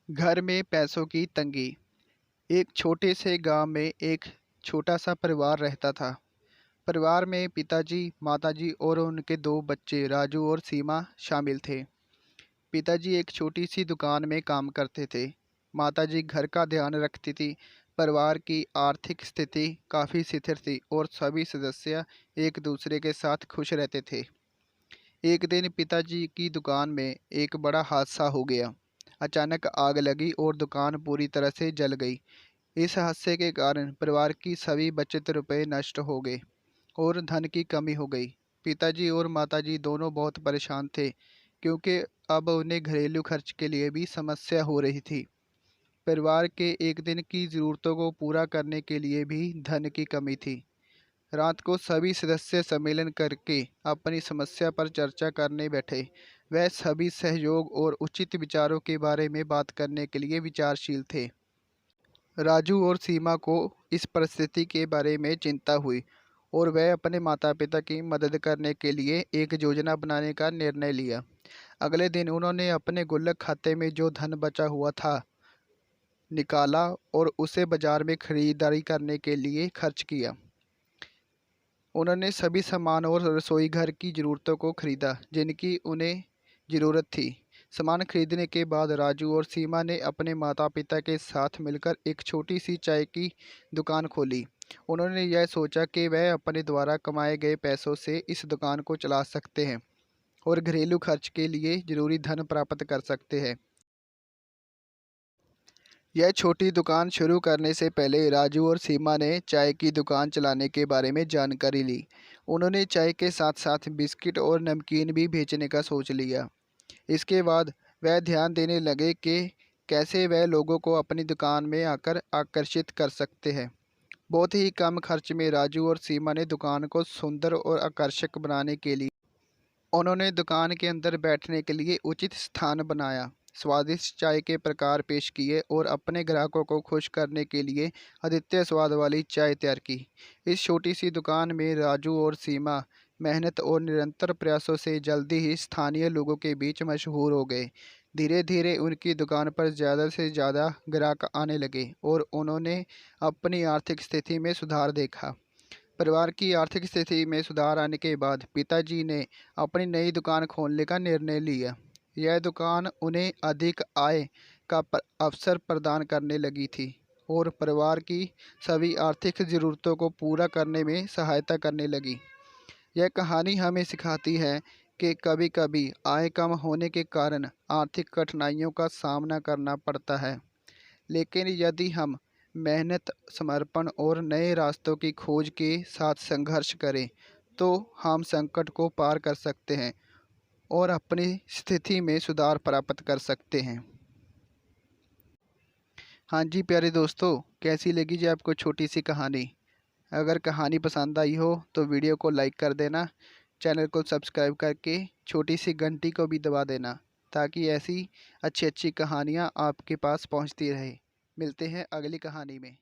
घर में पैसों की तंगी। एक छोटे से गांव में एक छोटा सा परिवार रहता था। परिवार में पिताजी, माताजी और उनके दो बच्चे राजू और सीमा शामिल थे। पिताजी एक छोटी सी दुकान में काम करते थे। माताजी घर का ध्यान रखती थी। परिवार की आर्थिक स्थिति काफ़ी स्थिर थी और सभी सदस्य एक दूसरे के साथ खुश रहते थे। एक दिन पिताजी की दुकान में एक बड़ा हादसा हो गया। अचानक आग लगी और दुकान पूरी तरह से जल गई। इस हादसे के कारण परिवार की सभी बचत रुपए नष्ट हो गए और धन की कमी हो गई। पिताजी और माताजी दोनों बहुत परेशान थे, क्योंकि अब उन्हें घरेलू खर्च के लिए भी समस्या हो रही थी। परिवार के एक दिन की ज़रूरतों को पूरा करने के लिए भी धन की कमी थी। रात को सभी सदस्य सम्मेलन करके अपनी समस्या पर चर्चा करने बैठे। वह सभी सहयोग और उचित विचारों के बारे में बात करने के लिए विचारशील थे। राजू और सीमा को इस परिस्थिति के बारे में चिंता हुई और वह अपने माता पिता की मदद करने के लिए एक योजना बनाने का निर्णय लिया। अगले दिन उन्होंने अपने गुल्लक खाते में जो धन बचा हुआ था निकाला और उसे बाजार में खरीदारी करने के लिए खर्च किया। उन्होंने सभी सामान और रसोई घर की ज़रूरतों को खरीदा जिनकी उन्हें ज़रूरत थी। सामान खरीदने के बाद राजू और सीमा ने अपने माता पिता के साथ मिलकर एक छोटी सी चाय की दुकान खोली। उन्होंने यह सोचा कि वह अपने द्वारा कमाए गए पैसों से इस दुकान को चला सकते हैं और घरेलू खर्च के लिए ज़रूरी धन प्राप्त कर सकते हैं। यह छोटी दुकान शुरू करने से पहले राजू और सीमा ने चाय की दुकान चलाने के बारे में जानकारी ली। उन्होंने चाय के साथ साथ बिस्किट और नमकीन भी बेचने का सोच लिया। इसके बाद वह ध्यान देने लगे कि कैसे वह लोगों को अपनी दुकान में आकर आकर्षित कर सकते हैं। बहुत ही कम खर्च में राजू और सीमा ने दुकान को सुंदर और आकर्षक बनाने के लिए उन्होंने दुकान के अंदर बैठने के लिए उचित स्थान बनाया, स्वादिष्ट चाय के प्रकार पेश किए और अपने ग्राहकों को खुश करने के लिए अद्वितीय स्वाद वाली चाय तैयार की। इस छोटी सी दुकान में राजू और सीमा मेहनत और निरंतर प्रयासों से जल्दी ही स्थानीय लोगों के बीच मशहूर हो गए। धीरे धीरे उनकी दुकान पर ज़्यादा से ज़्यादा ग्राहक आने लगे और उन्होंने अपनी आर्थिक स्थिति में सुधार देखा। परिवार की आर्थिक स्थिति में सुधार आने के बाद पिताजी ने अपनी नई दुकान खोलने का निर्णय लिया। यह दुकान उन्हें अधिक आय का अवसर प्रदान करने लगी थी और परिवार की सभी आर्थिक ज़रूरतों को पूरा करने में सहायता करने लगी। यह कहानी हमें सिखाती है कि कभी-कभी आय कम होने के कारण आर्थिक कठिनाइयों का सामना करना पड़ता है, लेकिन यदि हम मेहनत, समर्पण और नए रास्तों की खोज के साथ संघर्ष करें, तो हम संकट को पार कर सकते हैं और अपनी स्थिति में सुधार प्राप्त कर सकते हैं। हाँ जी प्यारे दोस्तों, कैसी लगी जी आपको छोटी सी कहानी? अगर कहानी पसंद आई हो तो वीडियो को लाइक कर देना, चैनल को सब्सक्राइब करके छोटी सी घंटी को भी दबा देना, ताकि ऐसी अच्छी अच्छी कहानियाँ आपके पास पहुँचती रहे। मिलते हैं अगली कहानी में।